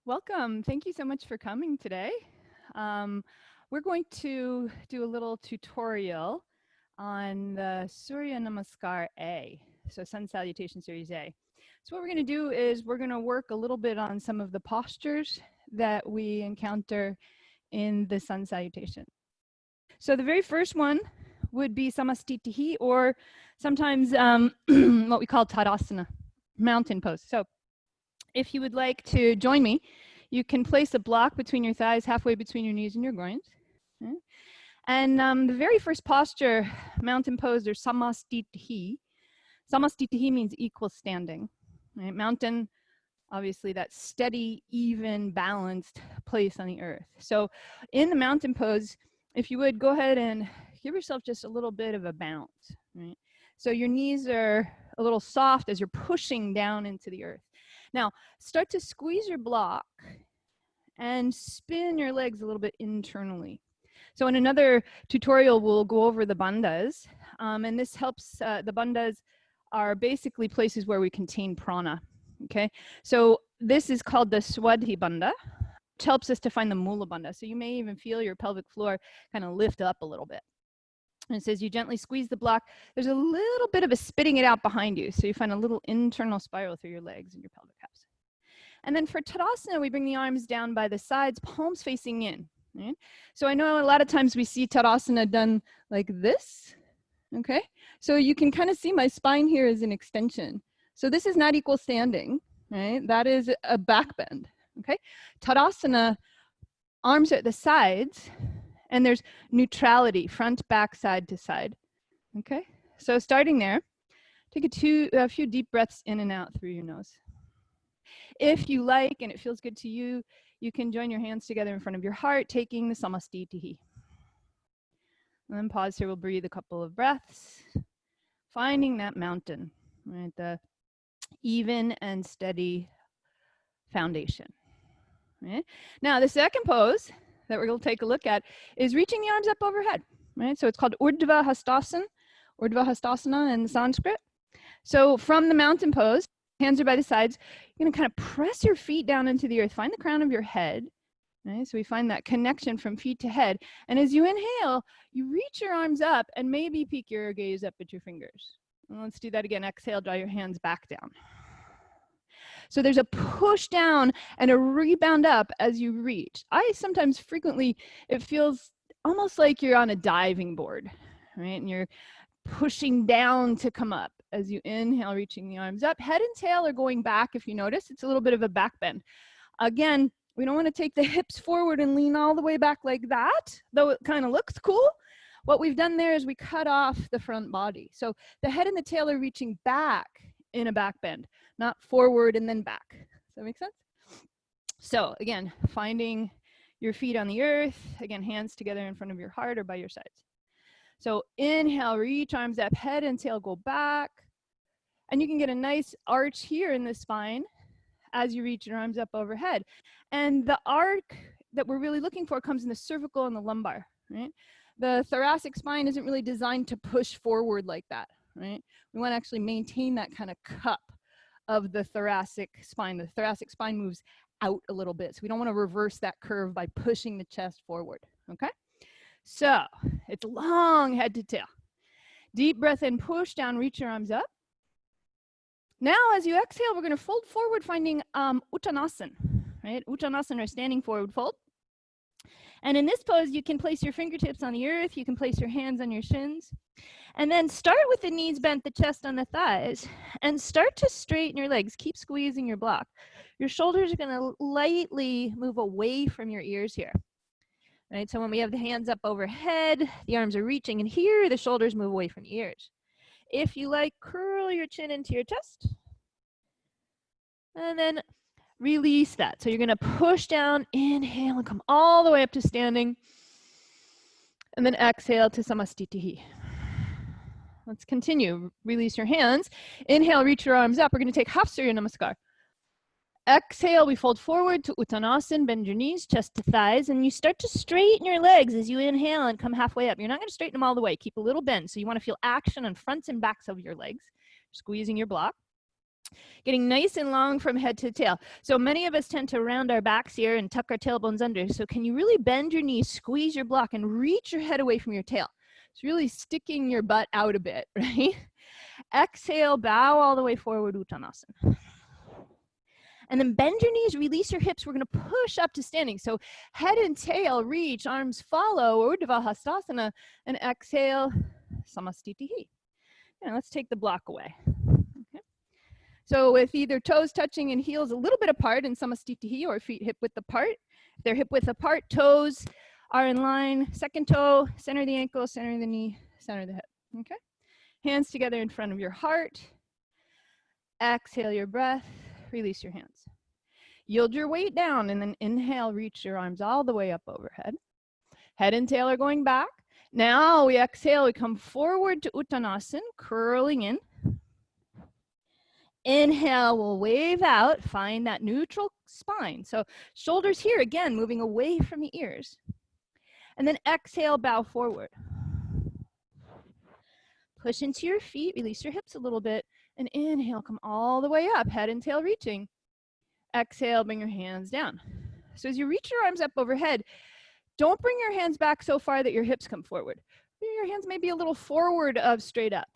Welcome. Thank you so much for coming today. We're going to do a little tutorial on the Surya Namaskara A, so Sun Salutation Series A. So what we're going to do is we're going to work a little bit on some of the postures that we encounter in the Sun Salutation. So the very first one would be Samastitihi, or sometimes what we call Tadasana, mountain pose. So if you would like to join me, you can place a block between your thighs, halfway between your knees and your groins. Okay? And the very first posture, mountain pose, or Samastitihi. Samastitihi means equal standing. Right? Mountain, obviously, that steady, even, balanced place on the earth. So in the mountain pose, if you would, go ahead and give yourself just a little bit of a bounce. Right? So your knees are a little soft as you're pushing down into the earth. Now, start to squeeze your block and spin your legs a little bit internally. So in another tutorial, we'll go over the bandhas, and this helps. The bandhas are basically places where we contain prana, okay? So this is called the Swadhi bandha, which helps us to find the Mula bandha. So you may even feel your pelvic floor kind of lift up a little bit. And it says you gently squeeze the block. There's a little bit of a spitting it out behind you. So you find a little internal spiral through your legs and your pelvic halves. And then for Tadasana, we bring the arms down by the sides, palms facing in. Right? So I know a lot of times we see Tadasana done like this. Okay. So you can kind of see my spine here is an extension. So this is not equal standing. Right? That is a back bend. Okay. Tadasana, arms are at the sides. And there's neutrality, front, back, side to side. Okay, so starting there, take a few deep breaths in and out through your nose. If you like, and it feels good to you, you can join your hands together in front of your heart, taking the Samastitihi. And then pause here, we'll breathe a couple of breaths, finding that mountain, right? The even and steady foundation. Right? Now, the second pose that we're going to take a look at is reaching the arms up overhead, right? So it's called Urdhva Hastasana in Sanskrit. So from the mountain pose, hands are by the sides, you're going to kind of press your feet down into the earth, find the crown of your head, right? So we find that connection from feet to head. And as you inhale, you reach your arms up and maybe peek your gaze up at your fingers. And let's do that again. Exhale, draw your hands back down. So there's a push down and a rebound up as you reach. I sometimes frequently, it feels almost like you're on a diving board, right? And you're pushing down to come up as you inhale, reaching the arms up. Head and tail are going back. If you notice, it's a little bit of a back bend. Again, we don't want to take the hips forward and lean all the way back like that, though it kind of looks cool. What we've done there is we cut off the front body. So the head and the tail are reaching back in a back bend, not forward and then back. Does that make sense? So again, finding your feet on the earth, again, hands together in front of your heart or by your sides. So inhale, reach arms up, head and tail go back. And you can get a nice arch here in the spine as you reach your arms up overhead. And the arc that we're really looking for comes in the cervical and the lumbar, right? The thoracic spine isn't really designed to push forward like that, right? We want to actually maintain that kind of cup of the thoracic spine. The thoracic spine moves out a little bit. So we don't want to reverse that curve by pushing the chest forward, okay? So it's long head to tail. Deep breath in, push down, reach your arms up. Now as you exhale, we're going to fold forward, finding Uttanasana, right? Uttanasana, or standing forward fold. And in this pose, you can place your fingertips on the earth. You can place your hands on your shins. And then start with the knees bent, the chest on the thighs, and start to straighten your legs. Keep squeezing your block. Your shoulders are going to lightly move away from your ears here. Right? So when we have the hands up overhead, the arms are reaching, and here the shoulders move away from the ears. If you like, curl your chin into your chest. And then release that. So you're going to push down, inhale, and come all the way up to standing. And then exhale to Samastitihi. Let's continue. Release your hands. Inhale, reach your arms up. We're going to take half Surya Namaskara. Exhale, we fold forward to Uttanasana. Bend your knees, chest to thighs, and you start to straighten your legs as you inhale and come halfway up. You're not going to straighten them all the way. Keep a little bend. So you want to feel action on fronts and backs of your legs. Squeezing your block. Getting nice and long from head to tail. So many of us tend to round our backs here and tuck our tailbones under. So can you really bend your knees, squeeze your block, and reach your head away from your tail? It's really sticking your butt out a bit, right? Exhale, bow all the way forward, Uttanasana. And then bend your knees, release your hips. We're going to push up to standing. So head and tail, reach, arms follow, Urdhva Hastasana, and exhale, Samastitihi. And let's take the block away. Okay. So with either toes touching and heels a little bit apart in Samastitihi, or feet hip width apart. If they're hip width apart, toes are in line. Second toe, center of the ankle, center of the knee, center of the hip. Okay. Hands together in front of your heart. Exhale your breath. Release your hands. Yield your weight down, and then inhale, reach your arms all the way up overhead. Head and tail are going back. Now we exhale, we come forward to Uttanasana, curling in. Inhale, we'll wave out, find that neutral spine. So shoulders here, again, moving away from the ears. And then exhale, bow forward. Push into your feet, release your hips a little bit, and inhale, come all the way up, head and tail reaching. Exhale, bring your hands down. So as you reach your arms up overhead, don't bring your hands back so far that your hips come forward. Your hands may be a little forward of straight up.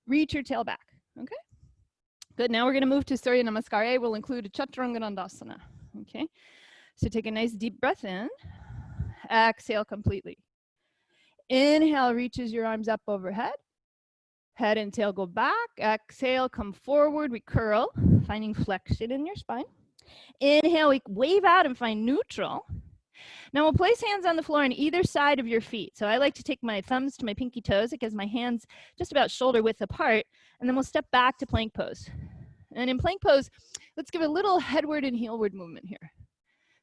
Reach your tail back, okay? Good, now we're gonna move to Surya Namaskara. We'll include a Chaturanga, okay? So take a nice deep breath in. Exhale completely. Inhale, reaches your arms up overhead. Head and tail go back. Exhale, come forward, we curl, finding flexion in your spine. Inhale, we wave out and find neutral. Now we'll place hands on the floor on either side of your feet. So I like to take my thumbs to my pinky toes. It gives my hands just about shoulder width apart. And then we'll step back to plank pose. And in plank pose, let's give a little headward and heelward movement here.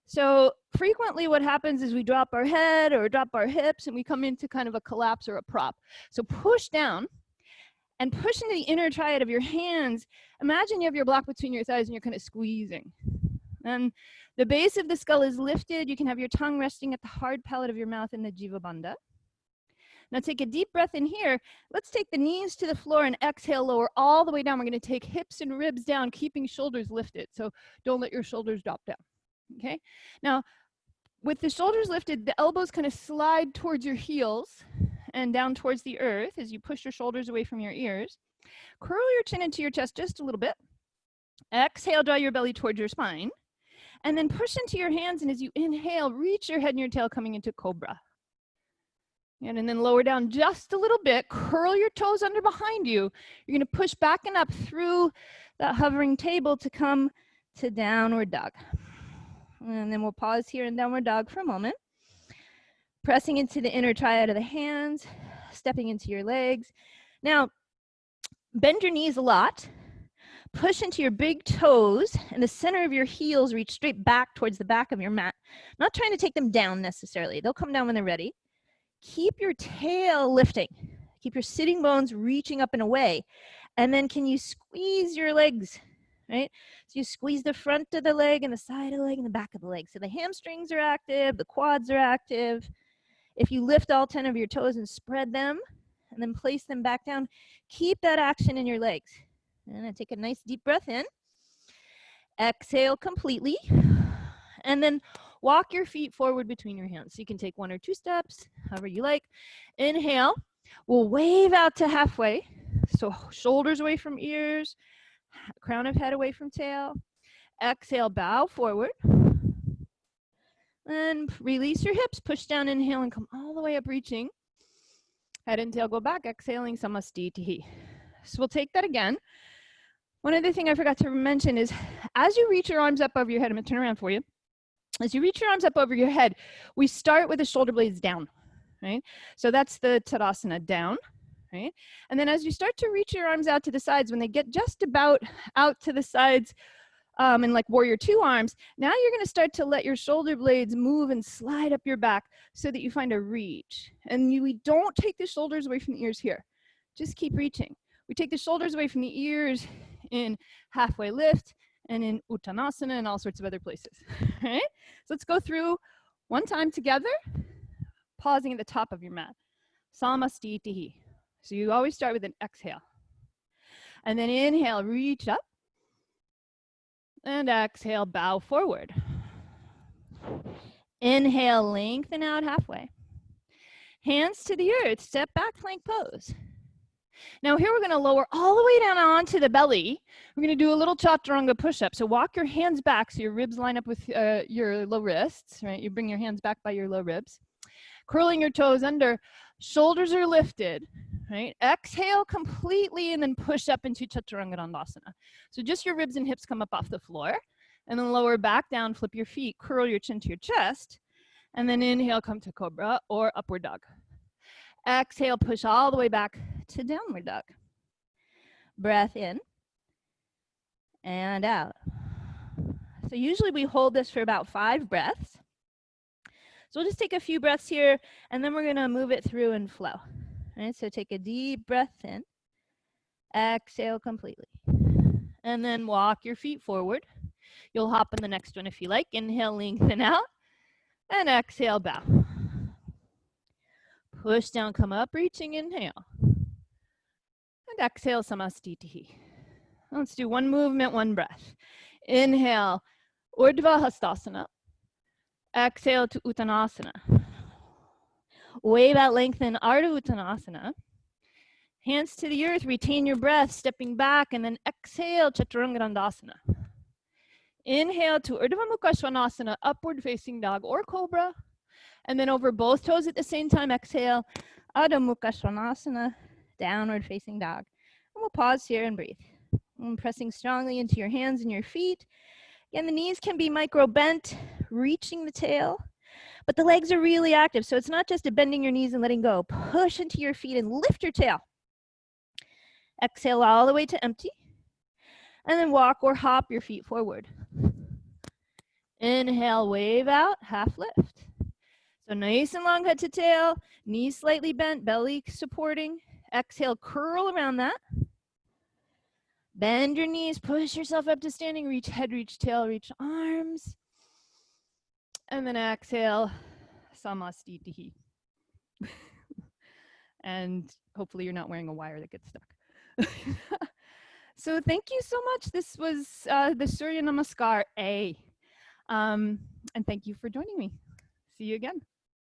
So frequently what happens is we drop our head or drop our hips and we come into kind of a collapse or a prop. So push down and push into the inner triad of your hands. Imagine you have your block between your thighs and you're kind of squeezing. And the base of the skull is lifted. You can have your tongue resting at the hard palate of your mouth in the Jiva Bandha. Now take a deep breath in here. Let's take the knees to the floor and exhale, lower all the way down. We're going to take hips and ribs down, keeping shoulders lifted. So don't let your shoulders drop down. Okay. Now, with the shoulders lifted, the elbows kind of slide towards your heels and down towards the earth as you push your shoulders away from your ears. Curl your chin into your chest just a little bit. Exhale, draw your belly towards your spine. And then push into your hands, and as you inhale, reach your head and your tail coming into cobra. And then lower down just a little bit, curl your toes under behind you. You're gonna push back and up through that hovering table to come to downward dog. And then we'll pause here in downward dog for a moment. Pressing into the inner triad of the hands, stepping into your legs. Now, bend your knees a lot. Push into your big toes, and the center of your heels reach straight back towards the back of your mat. Not trying to take them down necessarily. They'll come down when they're ready. Keep your tail lifting. Keep your sitting bones reaching up and away. And then can you squeeze your legs, right? So you squeeze the front of the leg and the side of the leg and the back of the leg. So the hamstrings are active, the quads are active. If you lift all 10 of your toes and spread them, and then place them back down, keep that action in your legs. And then take a nice deep breath in. Exhale completely. And then walk your feet forward between your hands. So you can take 1 or 2 steps, however you like. Inhale. We'll wave out to halfway. So shoulders away from ears, crown of head away from tail. Exhale, bow forward. And release your hips. Push down, inhale, and come all the way up, reaching. Head and tail go back, exhaling, Samastitihi. So we'll take that again. One other thing I forgot to mention is as you reach your arms up over your head, I'm going to turn around for you. As you reach your arms up over your head, we start with the shoulder blades down, right? So that's the Tadasana, down, right? And then as you start to reach your arms out to the sides, when they get just about out to the sides in like warrior 2 arms, now you're going to start to let your shoulder blades move and slide up your back so that you find a reach. And we don't take the shoulders away from the ears here. Just keep reaching. We take the shoulders away from the ears in halfway lift and in Uttanasana and all sorts of other places. All right? So let's go through one time together, pausing at the top of your mat. Samastitihi. So you always start with an exhale. And then inhale, reach up. And exhale, bow forward. Inhale, lengthen out halfway. Hands to the earth, step back, plank pose. Now here we're going to lower all the way down onto the belly. We're going to do a little chaturanga push-up. So walk your hands back so your ribs line up with your low wrists, right? You bring your hands back by your low ribs. Curling your toes under, shoulders are lifted, right? Exhale completely and then push up into chaturanga dandasana. So just your ribs and hips come up off the floor, and then lower back down, flip your feet, curl your chin to your chest, and then inhale, come to cobra or upward dog. Exhale, push all the way back to downward dog. Breath in and out. So usually we hold this for about 5 breaths. So we'll just take a few breaths here, and then we're going to move it through and flow. All right, so take a deep breath in. Exhale completely. And then walk your feet forward. You'll hop in the next one if you like. Inhale, lengthen out. And exhale, bow. Push down, come up, reaching, inhale. And exhale, Samastitihi. Let's do one movement, one breath. Inhale, Urdhva Hastasana. Exhale to Uttanasana. Wave out, lengthen, Ardha Uttanasana. Hands to the earth, retain your breath, stepping back, and then exhale, Chaturanga Dandasana. Inhale to Urdhva Mukha Svanasana, upward facing dog or cobra. And then over both toes at the same time, exhale, Adho Mukha Svanasana, downward facing dog. And we'll pause here and breathe. And pressing strongly into your hands and your feet. Again, the knees can be micro bent, reaching the tail, but the legs are really active. So it's not just a bending your knees and letting go. Push into your feet and lift your tail. Exhale all the way to empty. And then walk or hop your feet forward. Inhale, wave out, half lift. So nice and long head to tail, knees slightly bent, belly supporting. Exhale, curl around that. Bend your knees, push yourself up to standing, reach head, reach tail, reach arms. And then exhale, Samastitihi. And hopefully you're not wearing a wire that gets stuck. So thank you so much. This was the Surya Namaskar A. And thank you for joining me. See you again.